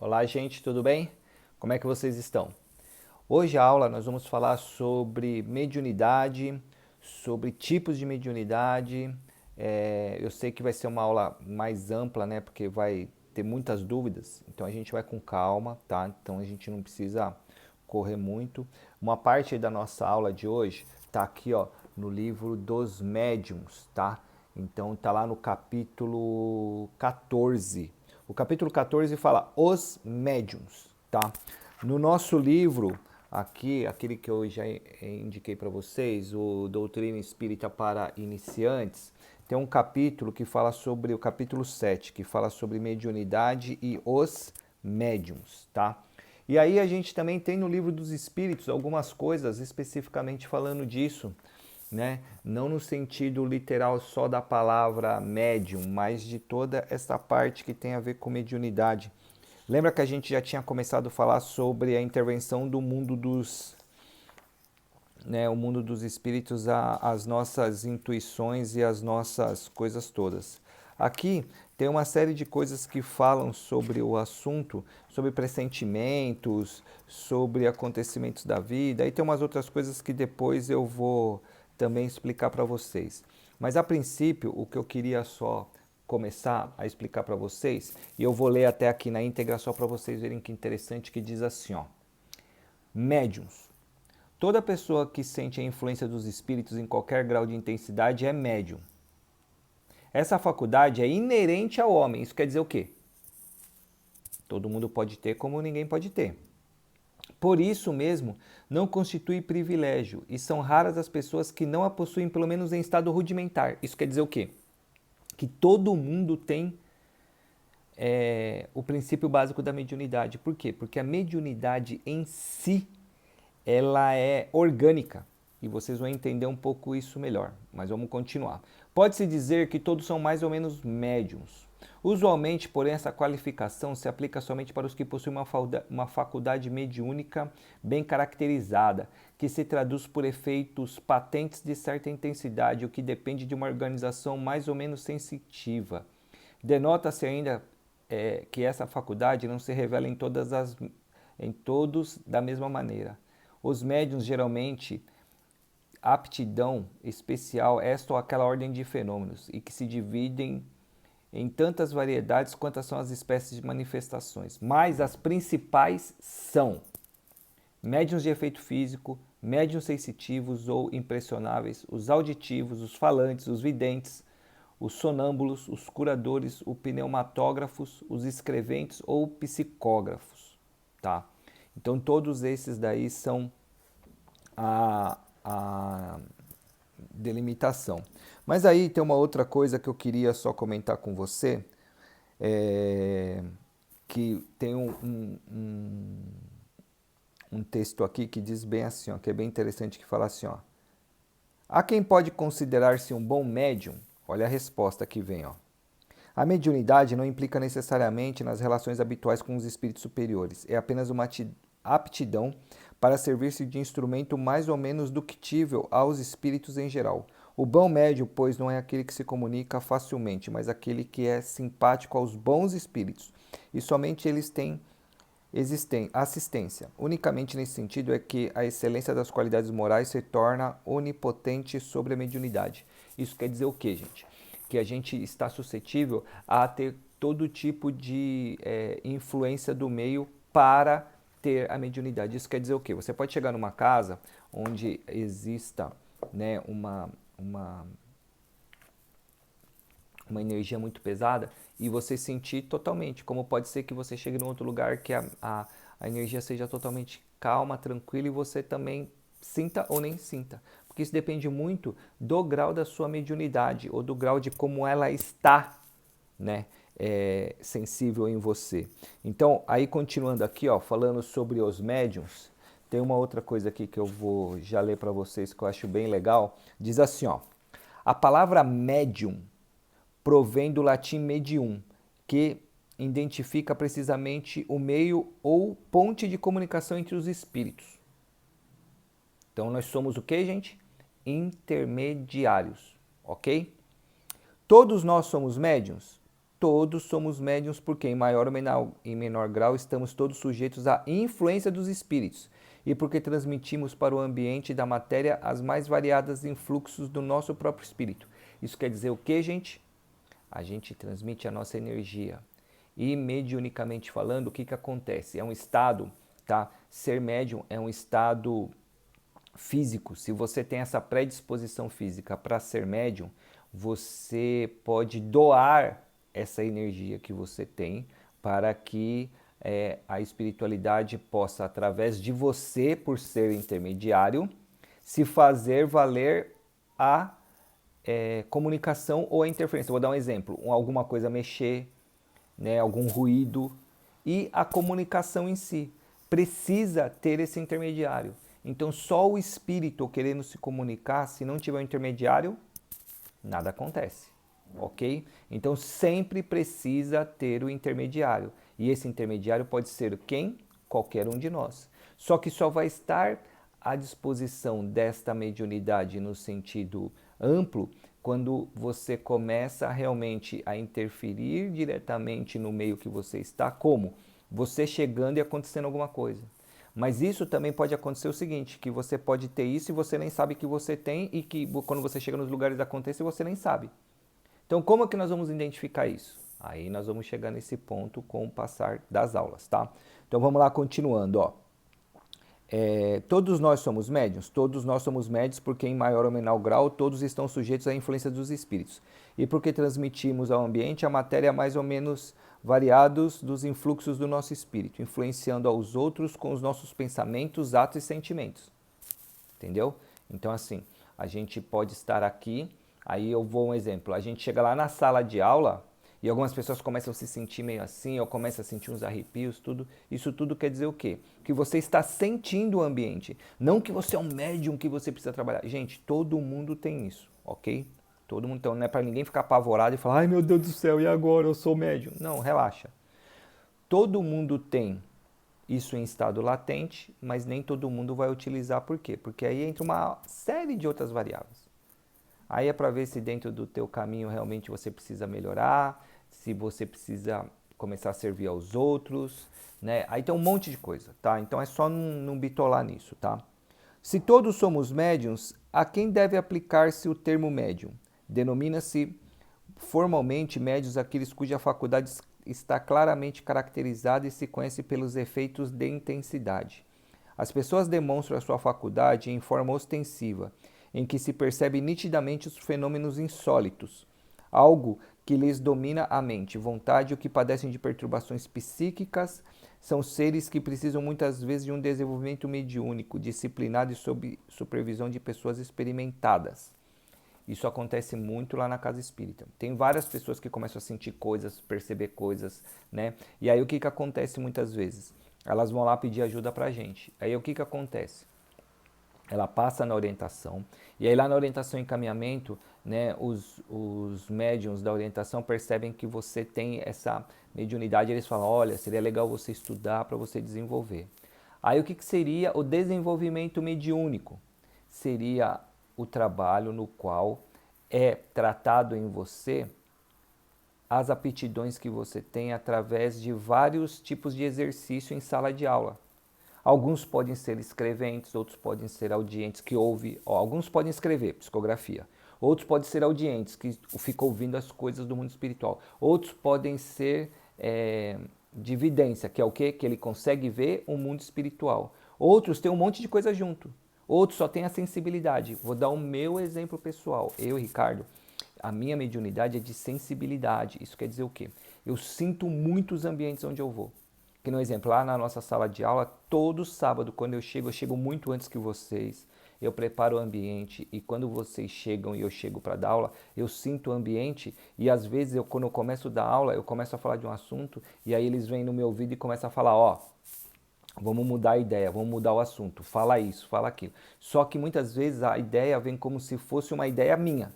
Olá, gente, tudo bem? Como é que vocês estão? Hoje a aula nós vamos falar sobre mediunidade, sobre tipos de mediunidade. Eu sei que vai ser uma aula mais ampla, né? Porque vai ter muitas dúvidas, então a gente vai com calma, tá? Então a gente não precisa correr muito. Uma parte da nossa aula de hoje tá aqui, ó, no livro dos médiuns, tá? Então tá lá no capítulo 14. O capítulo 14 fala os médiuns, tá? No nosso livro, aqui, aquele que eu já indiquei para vocês, o Doutrina Espírita para Iniciantes, tem um capítulo que fala sobre, o capítulo 7, que fala sobre mediunidade e os médiuns, tá? E aí a gente também tem no livro dos Espíritos algumas coisas especificamente falando disso, né? Não no sentido literal só da palavra médium, mas de toda essa parte que tem a ver com mediunidade. Lembra que a gente já tinha começado a falar sobre a intervenção do mundo dos, né, o mundo dos espíritos às nossas intuições e às nossas coisas todas. Aqui tem uma série de coisas que falam sobre o assunto, sobre pressentimentos, sobre acontecimentos da vida, e tem umas outras coisas que depois eu vou também explicar para vocês. Mas a princípio, o que eu queria só começar a explicar para vocês, e eu vou ler até aqui na íntegra só para vocês verem que interessante, que diz assim, ó: médiuns. Toda pessoa que sente a influência dos espíritos em qualquer grau de intensidade é médium. Essa faculdade é inerente ao homem. Isso quer dizer o quê? Todo mundo pode ter, como ninguém pode ter. Por isso mesmo, não constitui privilégio e são raras as pessoas que não a possuem, pelo menos em estado rudimentar. Isso quer dizer o quê? Que todo mundo tem o princípio básico da mediunidade. Por quê? Porque a mediunidade em si ela é orgânica e vocês vão entender um pouco isso melhor, mas vamos continuar. Pode-se dizer que todos são mais ou menos médiums. Usualmente, porém, essa qualificação se aplica somente para os que possuem uma faculdade mediúnica bem caracterizada, que se traduz por efeitos patentes de certa intensidade, o que depende de uma organização mais ou menos sensitiva. Denota-se ainda que essa faculdade não se revela em todos da mesma maneira. Os médiuns geralmente aptidão especial esta ou aquela ordem de fenômenos e que se dividem em tantas variedades quantas são as espécies de manifestações. Mas as principais são médiuns de efeito físico, médiuns sensitivos ou impressionáveis, os auditivos, os falantes, os videntes, os sonâmbulos, os curadores, os pneumatógrafos, os escreventes ou psicógrafos, tá? Então todos esses daí são a delimitação. Mas aí tem uma outra coisa que eu queria só comentar com você, que tem um texto aqui que diz bem assim, ó, que é bem interessante, que fala assim, ó: há quem pode considerar-se um bom médium? Olha a resposta que vem, ó. A mediunidade não implica necessariamente nas relações habituais com os espíritos superiores. É apenas uma aptidão para servir-se de instrumento mais ou menos ductível aos espíritos em geral. O bom médium, pois, não é aquele que se comunica facilmente, mas aquele que é simpático aos bons espíritos. E somente eles têm existem assistência. Unicamente nesse sentido é que a excelência das qualidades morais se torna onipotente sobre a mediunidade. Isso quer dizer o quê, gente? Que a gente está suscetível a ter todo tipo de influência do meio para ter a mediunidade. Isso quer dizer o quê? Você pode chegar numa casa onde exista, né, uma energia muito pesada e você sentir totalmente. Como pode ser que você chegue num outro lugar que a energia seja totalmente calma, tranquila e você também sinta ou nem sinta. Porque isso depende muito do grau da sua mediunidade ou do grau de como ela está, né, sensível em você. Então, aí continuando aqui, ó, falando sobre os médiums, tem uma outra coisa aqui que eu vou já ler para vocês que eu acho bem legal. Diz assim, ó: a palavra médium provém do latim medium, que identifica precisamente o meio ou ponte de comunicação entre os espíritos. Então nós somos o que, gente? Intermediários, ok? Todos nós somos médiums? todos somos médiuns porque, em maior ou menor grau, estamos todos sujeitos à influência dos espíritos e porque transmitimos para o ambiente da matéria as mais variadas influxos do nosso próprio espírito. Isso quer dizer o que, gente? A gente transmite a nossa energia. E mediunicamente falando, o que acontece? É um estado, tá? Ser médium é um estado físico. Se você tem essa predisposição física para ser médium, você pode doar essa energia que você tem para que a espiritualidade possa, através de você, por ser intermediário, se fazer valer a comunicação ou a interferência. Vou dar um exemplo, alguma coisa mexer, né, algum ruído, e a comunicação em si precisa ter esse intermediário. Então só o espírito querendo se comunicar, se não tiver um intermediário, nada acontece, ok? Então sempre precisa ter o intermediário. E esse intermediário pode ser quem? Qualquer um de nós. Só que só vai estar à disposição desta mediunidade no sentido amplo quando você começa realmente a interferir diretamente no meio que você está, como? Você chegando e acontecendo alguma coisa. Mas isso também pode acontecer o seguinte, que você pode ter isso e você nem sabe que você tem e que quando você chega nos lugares acontece você nem sabe. Então como é que nós vamos identificar isso? Aí nós vamos chegar nesse ponto com o passar das aulas, tá? Então vamos lá continuando, ó. Todos nós somos médiuns? Todos nós somos médiuns porque em maior ou menor grau todos estão sujeitos à influência dos espíritos. E porque transmitimos ao ambiente a matéria mais ou menos variados dos influxos do nosso espírito, influenciando aos outros com os nossos pensamentos, atos e sentimentos. Entendeu? Então assim, a gente pode estar aqui, aí eu vou um exemplo, a gente chega lá na sala de aula e algumas pessoas começam a se sentir meio assim, ou começam a sentir uns arrepios, tudo. Isso tudo quer dizer o quê? Que você está sentindo o ambiente. Não que você é um médium que você precisa trabalhar. Gente, todo mundo tem isso, ok? Todo mundo, então não é para ninguém ficar apavorado e falar, ai meu Deus do céu, e agora eu sou médium? Não, relaxa. Todo mundo tem isso em estado latente, mas nem todo mundo vai utilizar. Por quê? Porque aí entra uma série de outras variáveis. Aí é para ver se dentro do teu caminho realmente você precisa melhorar, se você precisa começar a servir aos outros, né? Aí tem um monte de coisa, tá? Então é só não bitolar nisso, tá? Se todos somos médiums, a quem deve aplicar-se o termo médium? Denomina-se formalmente médiuns aqueles cuja faculdade está claramente caracterizada e se conhece pelos efeitos de intensidade. As pessoas demonstram a sua faculdade em forma ostensiva, em que se percebe nitidamente os fenômenos insólitos, algo que lhes domina a mente, vontade, o que padecem de perturbações psíquicas, são seres que precisam muitas vezes de um desenvolvimento mediúnico, disciplinado e sob supervisão de pessoas experimentadas. Isso acontece muito lá na casa espírita. Tem várias pessoas que começam a sentir coisas, perceber coisas, né? E aí o que acontece muitas vezes? Elas vão lá pedir ajuda pra gente. Aí o que acontece? Ela passa na orientação, e aí lá na orientação e encaminhamento, né, os médiuns da orientação percebem que você tem essa mediunidade, eles falam, olha, seria legal você estudar para você desenvolver. Aí o que seria o desenvolvimento mediúnico? Seria o trabalho no qual é tratado em você as aptidões que você tem através de vários tipos de exercício em sala de aula. Alguns podem ser escreventes, outros podem ser audientes que ouvem, alguns podem escrever, psicografia. Outros podem ser audientes, que ficam ouvindo as coisas do mundo espiritual. Outros podem ser de vidência, que é o quê? Que ele consegue ver o mundo espiritual. Outros têm um monte de coisa junto. Outros só têm a sensibilidade. Vou dar o meu exemplo pessoal. Eu, Ricardo, a minha mediunidade é de sensibilidade. Isso quer dizer o quê? Eu sinto muitos ambientes onde eu vou. Que no exemplo, lá na nossa sala de aula, todo sábado, quando eu chego muito antes que vocês, eu preparo o ambiente e quando vocês chegam e eu chego para dar aula, eu sinto o ambiente e às vezes, quando eu começo a dar aula, eu começo a falar de um assunto e aí eles vêm no meu ouvido e começam a falar, ó, vamos mudar a ideia, vamos mudar o assunto, fala isso, fala aquilo. Só que muitas vezes a ideia vem como se fosse uma ideia minha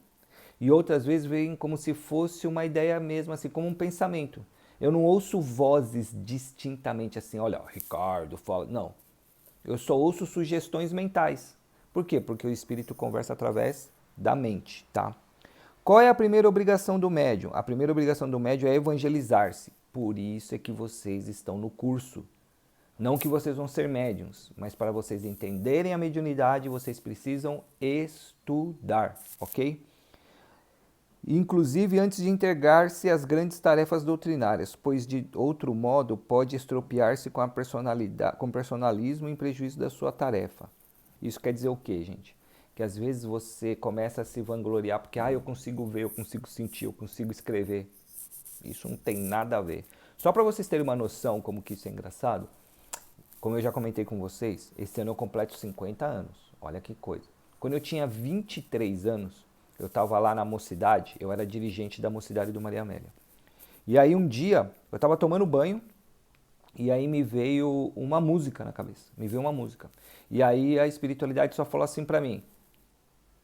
e outras vezes vem como se fosse uma ideia mesmo, assim, como um pensamento. Eu não ouço vozes distintamente assim, olha, Ricardo fala. Não. Eu só ouço sugestões mentais. Por quê? Porque o espírito conversa através da mente, tá? Qual é a primeira obrigação do médium? A primeira obrigação do médium é evangelizar-se. Por isso é que vocês estão no curso. Não que vocês vão ser médiums, mas para vocês entenderem a mediunidade, vocês precisam estudar, ok? Inclusive antes de integrar-se às grandes tarefas doutrinárias, pois de outro modo pode estropiar-se com a personalidade, com personalismo em prejuízo da sua tarefa. Isso quer dizer o quê, gente? Que às vezes você começa a se vangloriar porque eu consigo ver, eu consigo sentir, eu consigo escrever. Isso não tem nada a ver. Só para vocês terem uma noção como que isso é engraçado, como eu já comentei com vocês, esse ano eu completo 50 anos. Olha que coisa. Quando eu tinha 23 anos, eu estava lá na Mocidade, eu era dirigente da Mocidade do Maria Amélia. E aí um dia, eu estava tomando banho, e aí me veio uma música na cabeça. Me veio uma música. E aí a espiritualidade só falou assim pra mim: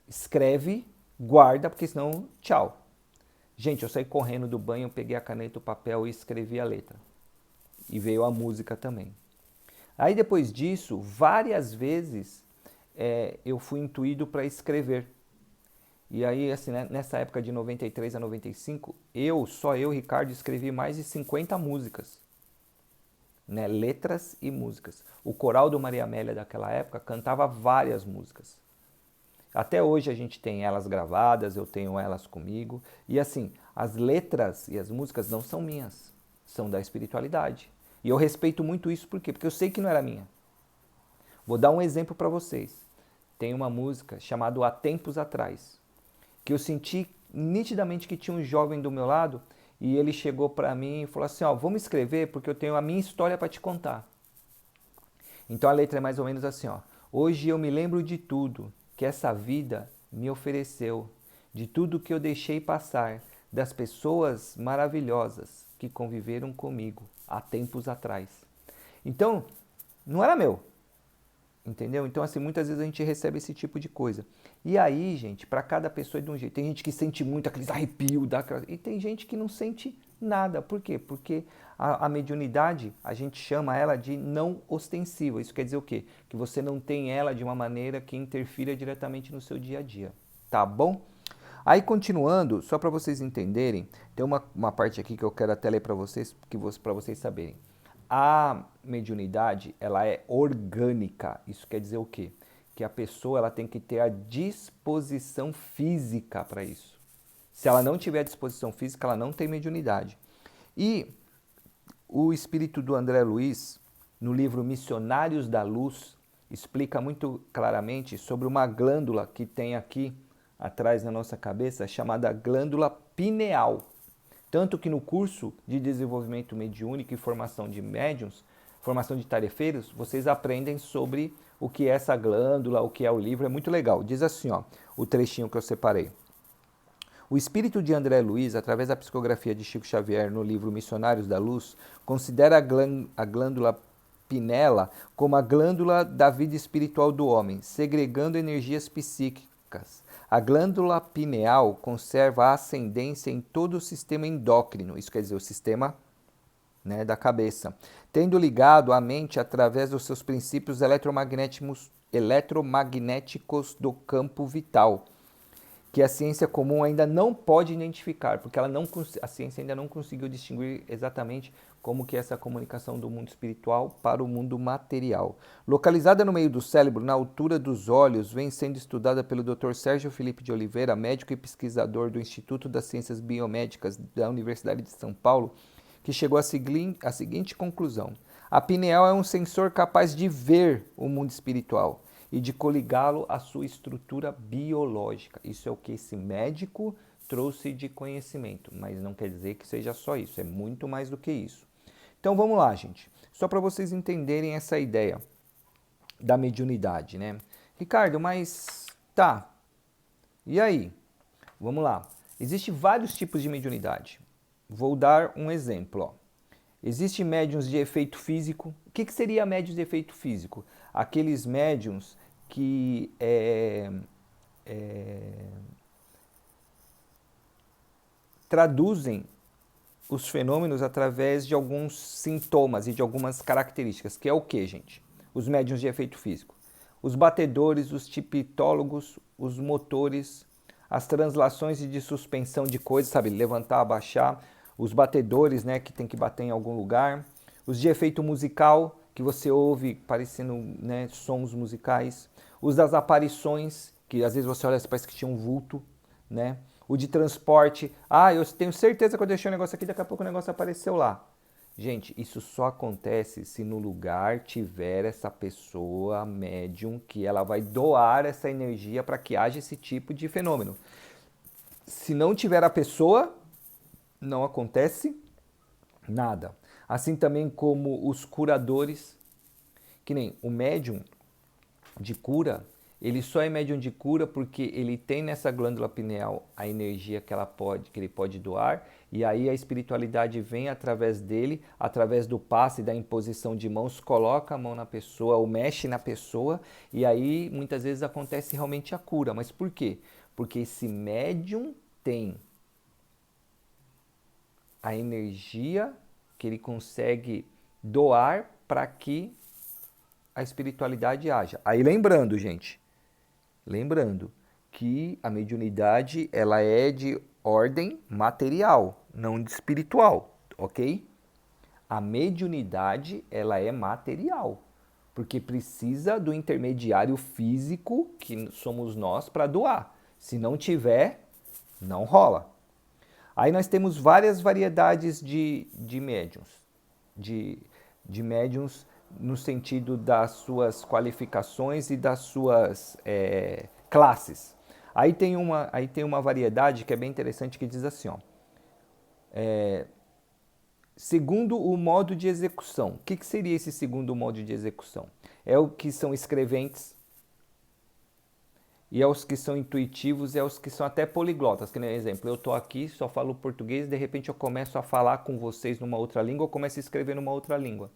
escreve, guarda, porque senão, tchau. Gente, eu saí correndo do banho, peguei a caneta, o papel e escrevi a letra. E veio a música também. Aí depois disso, várias vezes eu fui intuído para escrever. E aí, assim, né, nessa época de 93 a 95, só eu, Ricardo, escrevi mais de 50 músicas. Né, letras e músicas. O coral do Maria Amélia daquela época cantava várias músicas. Até hoje a gente tem elas gravadas, eu tenho elas comigo. E assim, as letras e as músicas não são minhas, são da espiritualidade. E eu respeito muito isso, por quê? Porque eu sei que não era minha. Vou dar um exemplo para vocês. Tem uma música chamada Há Tempos Atrás, que eu senti nitidamente que tinha um jovem do meu lado e ele chegou para mim e falou assim, vamos escrever porque eu tenho a minha história para te contar. Então a letra é mais ou menos assim, hoje eu me lembro de tudo que essa vida me ofereceu, de tudo que eu deixei passar, das pessoas maravilhosas que conviveram comigo há tempos atrás. Então, não era meu. Entendeu? Então, assim, muitas vezes a gente recebe esse tipo de coisa. E aí, gente, para cada pessoa é de um jeito. Tem gente que sente muito aqueles arrepios, e tem gente que não sente nada. Por quê? Porque a mediunidade, a gente chama ela de não ostensiva. Isso quer dizer o quê? Que você não tem ela de uma maneira que interfira diretamente no seu dia a dia. Tá bom? Aí, continuando, só para vocês entenderem, tem uma parte aqui que eu quero até ler para vocês, para vocês saberem. A mediunidade, ela é orgânica. Isso quer dizer o quê? Que a pessoa ela tem que ter a disposição física para isso. Se ela não tiver a disposição física, ela não tem mediunidade. E o espírito do André Luiz, no livro Missionários da Luz, explica muito claramente sobre uma glândula que tem aqui atrás na nossa cabeça, chamada glândula pineal. Tanto que no curso de desenvolvimento mediúnico e formação de médiuns, formação de tarefeiros, vocês aprendem sobre o que é essa glândula, o que é o livro, é muito legal. Diz assim, o trechinho que eu separei. O espírito de André Luiz, através da psicografia de Chico Xavier no livro Missionários da Luz, considera a glândula pinela como a glândula da vida espiritual do homem, segregando energias psíquicas. A glândula pineal conserva a ascendência em todo o sistema endócrino, isso quer dizer, o sistema da cabeça, tendo ligado a mente através dos seus princípios eletromagnéticos do campo vital, que a ciência comum ainda não pode identificar, porque a ciência ainda não conseguiu distinguir exatamente como que é essa comunicação do mundo espiritual para o mundo material. Localizada no meio do cérebro, na altura dos olhos, vem sendo estudada pelo Dr. Sérgio Felipe de Oliveira, médico e pesquisador do Instituto das Ciências Biomédicas da Universidade de São Paulo, que chegou à seguinte conclusão. A pineal é um sensor capaz de ver o mundo espiritual e de coligá-lo à sua estrutura biológica. Isso é o que esse médico trouxe de conhecimento, mas não quer dizer que seja só isso, é muito mais do que isso. Então vamos lá, gente, só para vocês entenderem essa ideia da mediunidade, né? Ricardo, mas tá, e aí? Vamos lá, existem vários tipos de mediunidade. Vou dar um exemplo, Existem médiuns de efeito físico. O que seria médiuns de efeito físico? Aqueles médiuns que traduzem os fenômenos através de alguns sintomas e de algumas características, que é o que, gente? Os médiuns de efeito físico. Os batedores, os tipitólogos, os motores, as translações e de suspensão de coisas, sabe? Levantar, abaixar, os batedores, né, que tem que bater em algum lugar, os de efeito musical, que você ouve parecendo, né, sons musicais, os das aparições, que às vezes você olha e parece que tinha um vulto, né? O de transporte, eu tenho certeza que eu deixei um negócio aqui, daqui a pouco o negócio apareceu lá. Gente, isso só acontece se no lugar tiver essa pessoa médium que ela vai doar essa energia para que haja esse tipo de fenômeno. Se não tiver a pessoa, não acontece nada. Assim também como os curadores, que nem o médium de cura, ele só é médium de cura porque ele tem nessa glândula pineal a energia que ele pode doar, e aí a espiritualidade vem através dele, através do passe, da imposição de mãos, coloca a mão na pessoa ou mexe na pessoa, e aí muitas vezes acontece realmente a cura. Mas por quê? Porque esse médium tem a energia que ele consegue doar para que a espiritualidade haja. Aí lembrando, gente, lembrando que a mediunidade ela é de ordem material, não de espiritual, ok? A mediunidade ela é material, porque precisa do intermediário físico, que somos nós, para doar. Se não tiver, não rola. Aí nós temos várias variedades de médiums, de médiums no sentido das suas qualificações e das suas classes. Aí tem uma variedade que é bem interessante que diz assim, ó, segundo o modo de execução. O que seria esse segundo modo de execução? É o que são escreventes, e aos que são intuitivos e aos que são até poliglotas. Que nem exemplo, eu estou aqui, só falo português, de repente eu começo a falar com vocês numa outra língua, eu começo a escrever numa outra língua.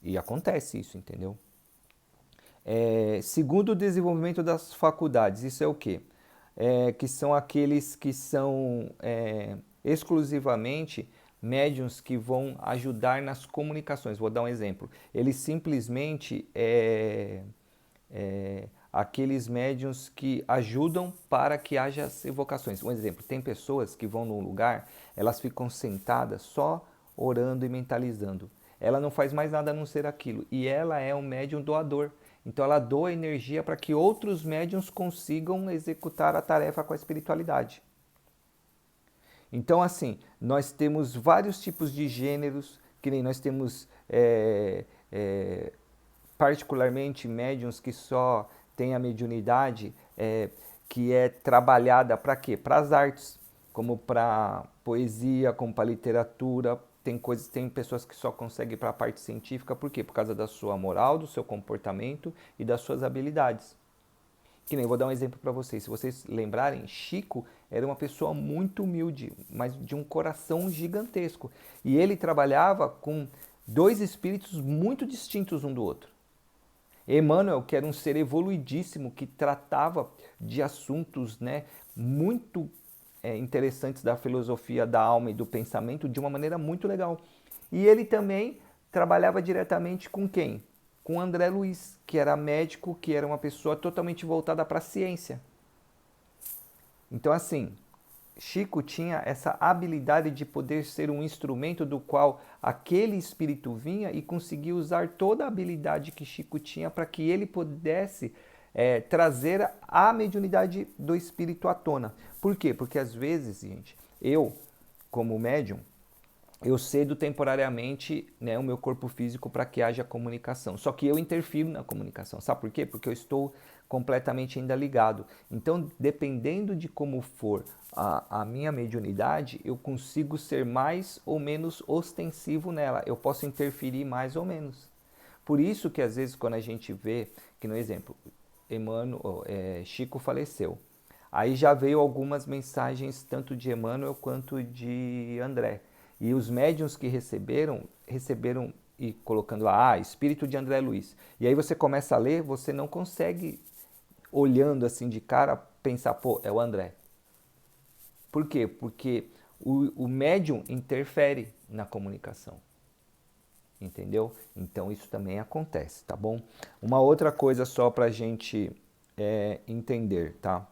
E acontece isso, entendeu? Segundo o desenvolvimento das faculdades, isso é o quê? Que são aqueles que são exclusivamente médiuns que vão ajudar nas comunicações. Vou dar um exemplo. Eles simplesmente aqueles médiuns que ajudam para que haja as evocações. Um exemplo, tem pessoas que vão num lugar, elas ficam sentadas só orando e mentalizando. Ela não faz mais nada a não ser aquilo. E ela é um médium doador. Então ela doa energia para que outros médiuns consigam executar a tarefa com a espiritualidade. Então, assim, nós temos vários tipos de gêneros, que nem nós temos particularmente médiuns que só têm a mediunidade que é trabalhada para quê? Para as artes, como para poesia, como para literatura. Tem pessoas que só conseguem para a parte científica, por quê? Por causa da sua moral, do seu comportamento e das suas habilidades. Que nem, vou dar um exemplo para vocês. Se vocês lembrarem, Chico era uma pessoa muito humilde, mas de um coração gigantesco. E ele trabalhava com dois espíritos muito distintos um do outro. Emmanuel, que era um ser evoluidíssimo, que tratava de assuntos, né, muito interessantes da filosofia da alma e do pensamento de uma maneira muito legal. E ele também trabalhava diretamente com quem? Com André Luiz, que era médico, que era uma pessoa totalmente voltada para a ciência. Então, assim, Chico tinha essa habilidade de poder ser um instrumento do qual aquele espírito vinha e conseguia usar toda a habilidade que Chico tinha para que ele pudesse trazer a mediunidade do espírito à tona. Por quê? Porque às vezes, gente, eu, como médium, eu cedo temporariamente, né, o meu corpo físico para que haja comunicação. Só que eu interfiro na comunicação. Sabe por quê? Porque eu estou completamente ainda ligado. Então, dependendo de como for a minha mediunidade, eu consigo ser mais ou menos ostensivo nela. Eu posso interferir mais ou menos. Por isso que às vezes quando a gente vê, que no exemplo, Chico faleceu. Aí já veio algumas mensagens tanto de Emmanuel quanto de André. E os médiuns que receberam e colocando lá, espírito de André Luiz. E aí você começa a ler, você não consegue, olhando assim de cara, pensar, pô, é o André. Por quê? Porque o médium interfere na comunicação. Entendeu? Então isso também acontece, tá bom? Uma outra coisa só pra gente entender, tá?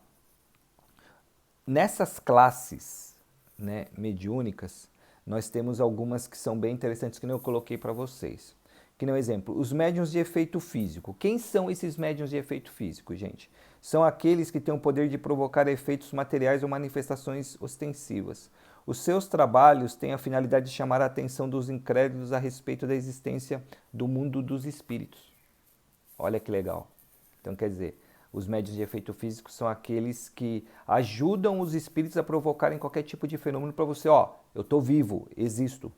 Nessas classes, né, mediúnicas, nós temos algumas que são bem interessantes que eu coloquei para vocês. Que nem um exemplo, os médiuns de efeito físico. Quem são esses médiuns de efeito físico, gente? São aqueles que têm o poder de provocar efeitos materiais ou manifestações ostensivas. Os seus trabalhos têm a finalidade de chamar a atenção dos incrédulos a respeito da existência do mundo dos espíritos. Olha que legal. Então, quer dizer, os médiuns de efeito físico são aqueles que ajudam os espíritos a provocarem qualquer tipo de fenômeno para você. Ó, eu estou vivo, existo.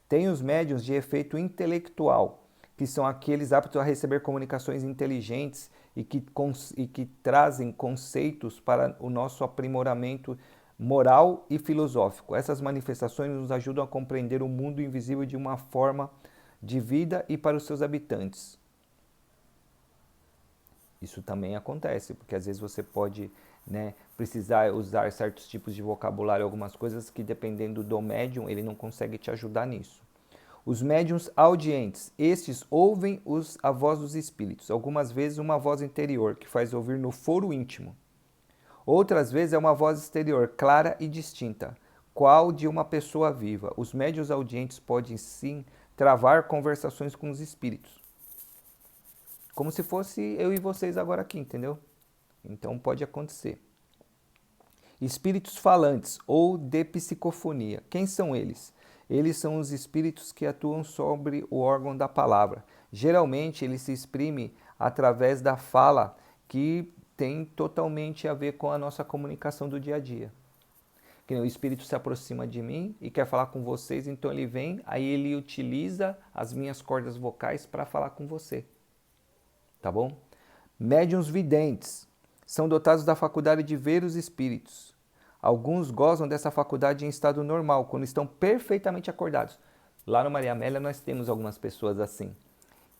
Tem os médiuns de efeito intelectual, que são aqueles aptos a receber comunicações inteligentes e que trazem conceitos para o nosso aprimoramento moral e filosófico. Essas manifestações nos ajudam a compreender o mundo invisível de uma forma de vida e para os seus habitantes. Isso também acontece, porque às vezes você pode, né, precisar usar certos tipos de vocabulário, algumas coisas que dependendo do médium, ele não consegue te ajudar nisso. Os médiuns audientes, estes ouvem a voz dos espíritos, algumas vezes uma voz interior, que faz ouvir no foro íntimo. Outras vezes é uma voz exterior, clara e distinta, qual de uma pessoa viva. Os médiuns audientes podem sim travar conversações com os espíritos. Como se fosse eu e vocês agora aqui, entendeu? Então pode acontecer. Espíritos falantes ou de psicofonia. Quem são eles? Eles são os espíritos que atuam sobre o órgão da palavra. Geralmente ele se exprime através da fala, que tem totalmente a ver com a nossa comunicação do dia a dia. Que o espírito se aproxima de mim e quer falar com vocês, então ele vem, aí ele utiliza as minhas cordas vocais para falar com você. Tá bom? Médiuns videntes são dotados da faculdade de ver os espíritos. Alguns gozam dessa faculdade em estado normal, quando estão perfeitamente acordados. Lá no Maria Amélia nós temos algumas pessoas assim,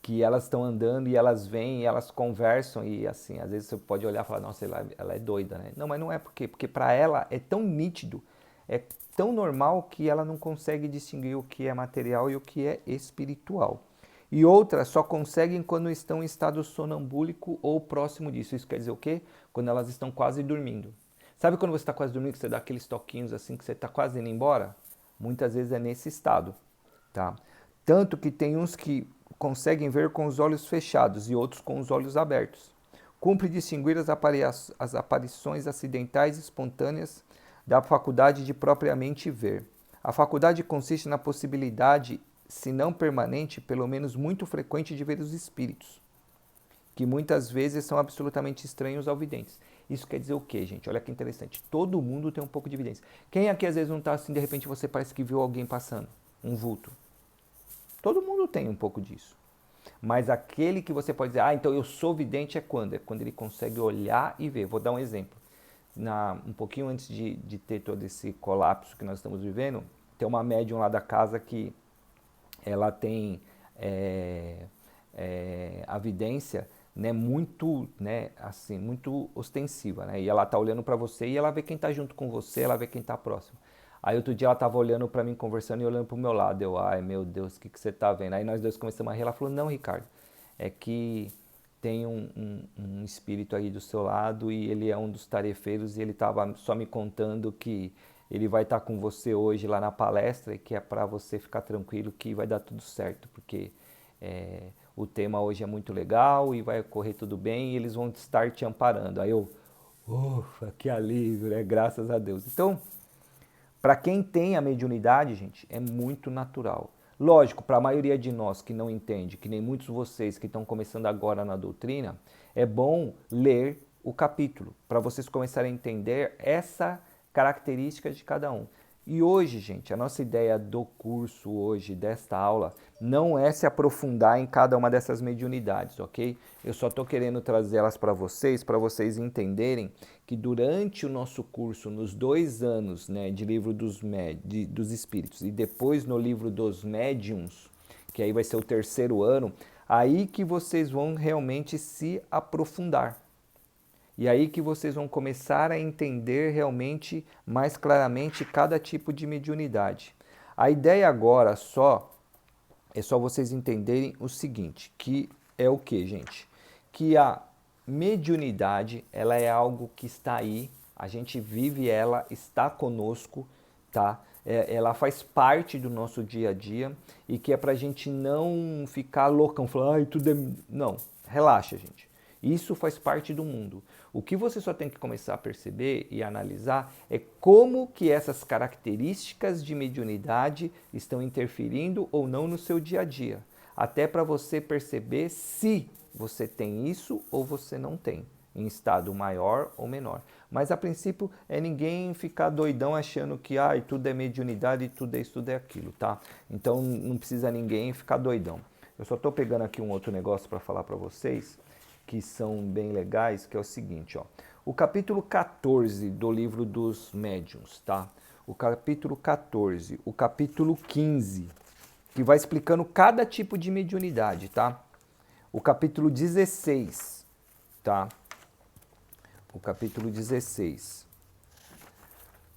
que elas estão andando e elas vêm, e elas conversam e assim, às vezes você pode olhar e falar, nossa, ela é doida, né? Não, mas não é porque para ela é tão nítido, é tão normal que ela não consegue distinguir o que é material e o que é espiritual. E outras só conseguem quando estão em estado sonambúlico ou próximo disso. Isso quer dizer o quê? Quando elas estão quase dormindo. Sabe quando você está quase dormindo, que você dá aqueles toquinhos assim, que você está quase indo embora? Muitas vezes é nesse estado, tá? Tanto que tem uns que conseguem ver com os olhos fechados e outros com os olhos abertos. Cumpre distinguir as aparições acidentais e espontâneas da faculdade de propriamente ver. A faculdade consiste na possibilidade, se não permanente, pelo menos muito frequente, de ver os espíritos, que muitas vezes são absolutamente estranhos aos videntes. Isso quer dizer o quê, gente? Olha que interessante. Todo mundo tem um pouco de evidência. Quem aqui às vezes não está assim, de repente você parece que viu alguém passando, um vulto? Todo mundo tem um pouco disso. Mas aquele que você pode dizer, ah, então eu sou vidente é quando? É quando ele consegue olhar e ver. Vou dar um exemplo. Um pouquinho antes de ter todo esse colapso que nós estamos vivendo, tem uma médium lá da casa que ela tem a vidência, né, muito, né, assim, muito ostensiva, né? E ela tá olhando para você e ela vê quem tá junto com você, ela vê quem tá próximo. Aí outro dia ela tava olhando para mim, conversando e olhando pro meu lado. Eu, ai meu Deus, o que você tá vendo? Aí nós dois começamos a rir. Ela falou, não, Ricardo, é que tem um espírito aí do seu lado e ele é um dos tarefeiros e ele tava só me contando que ele vai estar com você hoje lá na palestra e que é para você ficar tranquilo que vai dar tudo certo, porque o tema hoje é muito legal e vai correr tudo bem e eles vão estar te amparando. Aí eu, ufa, que alívio, né? Graças a Deus. Então, para quem tem a mediunidade, gente, é muito natural. Lógico, para a maioria de nós que não entende, que nem muitos de vocês que estão começando agora na doutrina, é bom ler o capítulo, para vocês começarem a entender essa característica de cada um. E hoje, gente, a nossa ideia do curso hoje, desta aula, não é se aprofundar em cada uma dessas mediunidades, ok? Eu só estou querendo trazer elas para vocês entenderem que durante o nosso curso, nos 2 anos, né, de livro dos espíritos e depois no livro dos médiuns, que aí vai ser o 3º ano, aí que vocês vão realmente se aprofundar. E aí que vocês vão começar a entender realmente mais claramente cada tipo de mediunidade. A ideia agora é só vocês entenderem o seguinte, que é o que, gente? Que a mediunidade, ela é algo que está aí, a gente vive ela, está conosco, tá? Ela faz parte do nosso dia a dia e que é pra gente não ficar loucão, falar, ai, tudo é... Não, relaxa, gente. Isso faz parte do mundo. O que você só tem que começar a perceber e analisar é como que essas características de mediunidade estão interferindo ou não no seu dia a dia. Até para você perceber se você tem isso ou você não tem, em estado maior ou menor. Mas a princípio é ninguém ficar doidão achando que tudo é mediunidade, tudo é isso, tudo é aquilo, tá? Então não precisa ninguém ficar doidão. Eu só estou pegando aqui um outro negócio para falar para vocês, que são bem legais, que é o seguinte, ó. O capítulo 14 do livro dos médiuns, tá? O capítulo 14, o capítulo 15, que vai explicando cada tipo de mediunidade, tá? O capítulo 16, tá? O capítulo 16.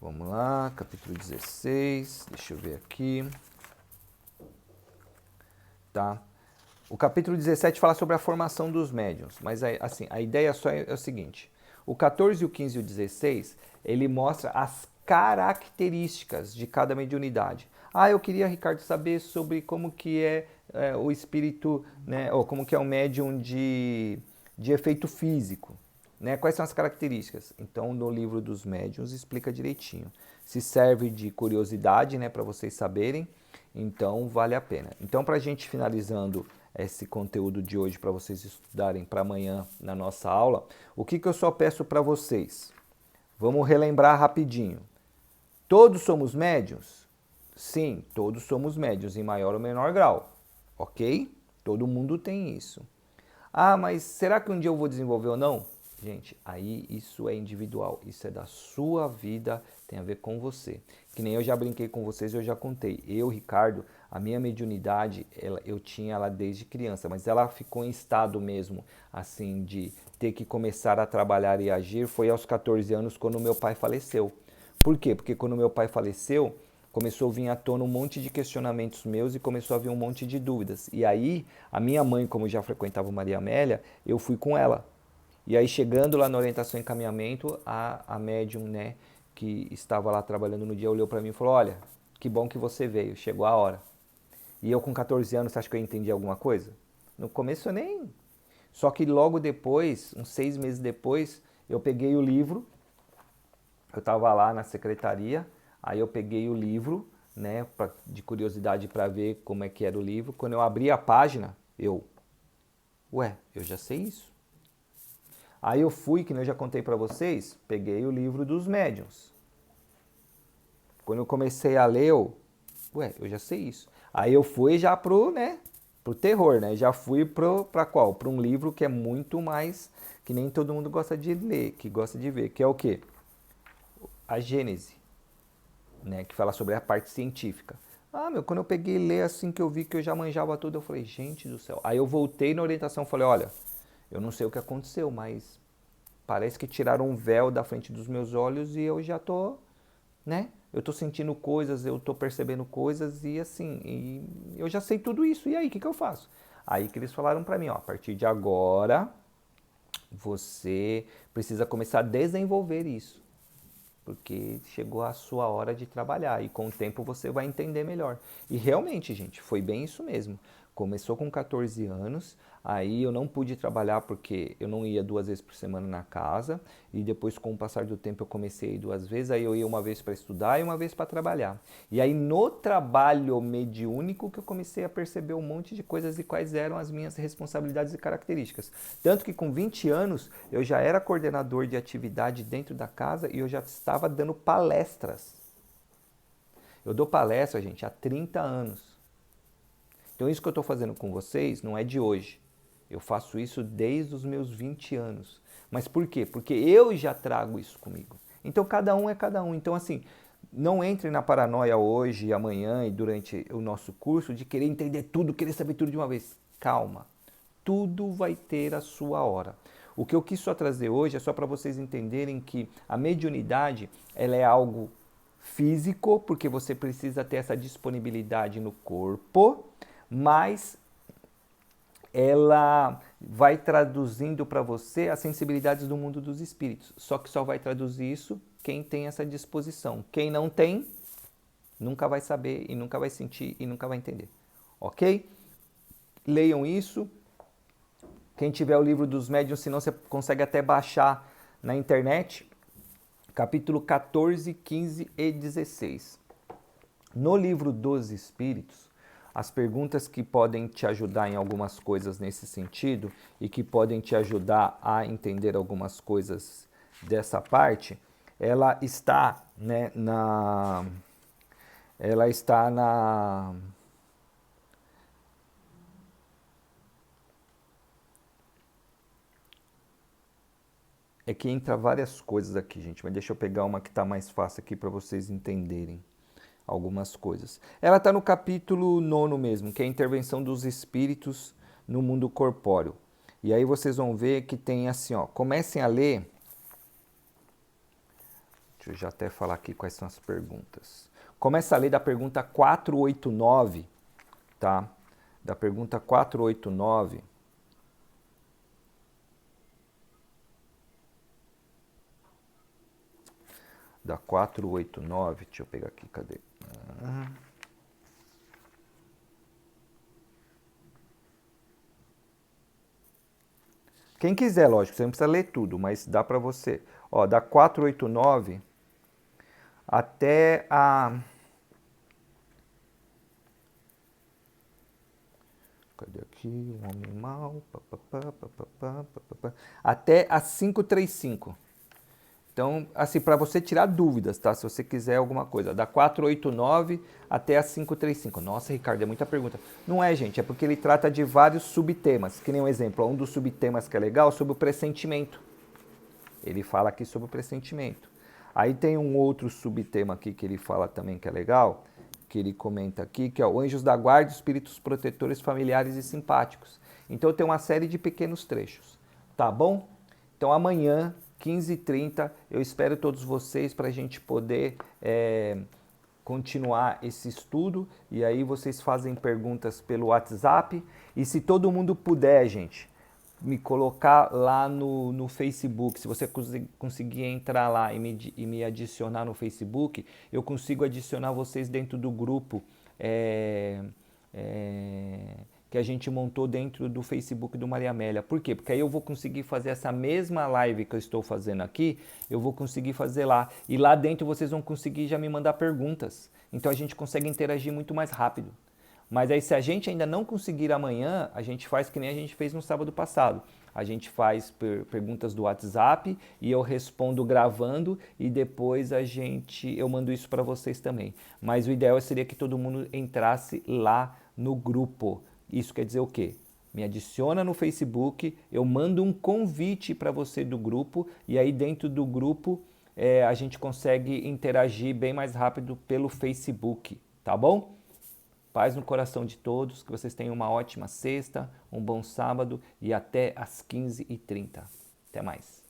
Vamos lá, capítulo 16, deixa eu ver aqui. Tá? O capítulo 17 fala sobre a formação dos médiuns, mas assim, a ideia só é o seguinte. O 14, o 15 e o 16, ele mostra as características de cada mediunidade. Eu queria, Ricardo, saber sobre como que é o espírito, né, ou como que é o médium de efeito físico. Né? Quais são as características? Então, no livro dos médiuns explica direitinho. Se serve de curiosidade, né, para vocês saberem, então vale a pena. Então, para a gente finalizando esse conteúdo de hoje para vocês estudarem para amanhã na nossa aula, o que eu só peço para vocês? Vamos relembrar rapidinho. Todos somos médiuns? Sim, todos somos médiuns em maior ou menor grau, ok? Todo mundo tem isso. Mas será que um dia eu vou desenvolver ou não? Gente, aí isso é individual, isso é da sua vida, tem a ver com você. Que nem eu já brinquei com vocês, eu já contei. Eu, Ricardo, a minha mediunidade, eu tinha ela desde criança, mas ela ficou em estado mesmo, assim, de ter que começar a trabalhar e agir, foi aos 14 anos quando meu pai faleceu. Por quê? Porque quando meu pai faleceu, começou a vir à tona um monte de questionamentos meus e começou a vir um monte de dúvidas. E aí, a minha mãe, como já frequentava o Maria Amélia, eu fui com ela. E aí, chegando lá na orientação e encaminhamento, a médium, né, que estava lá trabalhando no dia, olhou para mim e falou, olha, que bom que você veio, chegou a hora. E eu com 14 anos, você acha que eu entendi alguma coisa? No começo eu nem... Só que logo depois, uns 6 meses depois, eu peguei o livro, eu estava lá na secretaria, aí eu peguei o livro, né, de curiosidade para ver como é que era o livro. Quando eu abri a página, eu já sei isso. Aí eu fui, que nem eu já contei para vocês, peguei o livro dos médiuns. Quando eu comecei a ler, eu já sei isso. Aí eu fui já pro terror, né? Já fui para qual? Para um livro que é muito mais, que nem todo mundo gosta de ler, que gosta de ver, que é o quê? A Gênese, né? Que fala sobre a parte científica. Quando eu peguei e ler assim que eu vi que eu já manjava tudo, eu falei, gente do céu. Aí eu voltei na orientação e falei, olha, eu não sei o que aconteceu, mas parece que tiraram um véu da frente dos meus olhos e eu já tô, né? Eu tô sentindo coisas, eu tô percebendo coisas e assim, e eu já sei tudo isso. E aí, o que eu faço? Aí que eles falaram pra mim, ó, a partir de agora, você precisa começar a desenvolver isso. Porque chegou a sua hora de trabalhar e com o tempo você vai entender melhor. E realmente, gente, foi bem isso mesmo. Começou com 14 anos, aí eu não pude trabalhar porque eu não ia 2 vezes por semana na casa, e depois com o passar do tempo eu comecei a ir 2 vezes, aí eu ia uma vez para estudar e uma vez para trabalhar. E aí no trabalho mediúnico que eu comecei a perceber um monte de coisas e quais eram as minhas responsabilidades e características. Tanto que com 20 anos eu já era coordenador de atividade dentro da casa e eu já estava dando palestras. Eu dou palestra, gente, há 30 anos. Então isso que eu estou fazendo com vocês não é de hoje. Eu faço isso desde os meus 20 anos. Mas por quê? Porque eu já trago isso comigo. Então cada um é cada um. Então assim, não entre na paranoia hoje, amanhã e durante o nosso curso de querer entender tudo, querer saber tudo de uma vez. Calma. Tudo vai ter a sua hora. O que eu quis só trazer hoje é só para vocês entenderem que a mediunidade ela é algo físico, porque você precisa ter essa disponibilidade no corpo, mas ela vai traduzindo para você as sensibilidades do mundo dos espíritos. Só que só vai traduzir isso quem tem essa disposição. Quem não tem, nunca vai saber e nunca vai sentir e nunca vai entender. Ok? Leiam isso. Quem tiver o livro dos médiuns, senão você consegue até baixar na internet, capítulo 14, 15 e 16. No livro dos espíritos, as perguntas que podem te ajudar em algumas coisas nesse sentido e que podem te ajudar a entender algumas coisas dessa parte, ela está, né, ela está na é que entra várias coisas aqui, gente, mas deixa eu pegar uma que está mais fácil aqui para vocês entenderem algumas coisas. Ela está no capítulo 9 mesmo, que é a intervenção dos espíritos no mundo corpóreo. E aí vocês vão ver que tem assim, ó, comecem a ler. Deixa eu já até falar aqui quais são as perguntas. Começa a ler da pergunta 489, tá? Da pergunta 489. Da 489, deixa eu pegar aqui, cadê? Quem quiser, lógico, você não precisa ler tudo, mas dá para você. Ó, da 489 até a... Cadê aqui? Um homem mau. Até a 535. Então, assim, para você tirar dúvidas, tá? Se você quiser alguma coisa, da 489 até a 535. Nossa, Ricardo, é muita pergunta. Não é, gente, é porque ele trata de vários subtemas. Que nem um exemplo, um dos subtemas que é legal é sobre o pressentimento. Ele fala aqui sobre o pressentimento. Aí tem um outro subtema aqui que ele fala também que é legal, que ele comenta aqui, que é o anjos da guarda, espíritos protetores familiares e simpáticos. Então tem uma série de pequenos trechos, tá bom? Então amanhã, 15h30, eu espero todos vocês para a gente poder continuar esse estudo. E aí vocês fazem perguntas pelo WhatsApp. E se todo mundo puder, gente, me colocar lá no Facebook, se você conseguir entrar lá e me adicionar no Facebook, eu consigo adicionar vocês dentro do grupo que a gente montou dentro do Facebook do Maria Amélia. Por quê? Porque aí eu vou conseguir fazer essa mesma live que eu estou fazendo aqui, eu vou conseguir fazer lá. E lá dentro vocês vão conseguir já me mandar perguntas. Então a gente consegue interagir muito mais rápido. Mas aí se a gente ainda não conseguir amanhã, a gente faz que nem a gente fez no sábado passado. A gente faz perguntas do WhatsApp e eu respondo gravando e depois eu mando isso para vocês também. Mas o ideal seria que todo mundo entrasse lá no grupo. Isso quer dizer o quê? Me adiciona no Facebook, eu mando um convite para você do grupo e aí dentro do grupo a gente consegue interagir bem mais rápido pelo Facebook, tá bom? Paz no coração de todos, que vocês tenham uma ótima sexta, um bom sábado e até às 15h30. Até mais.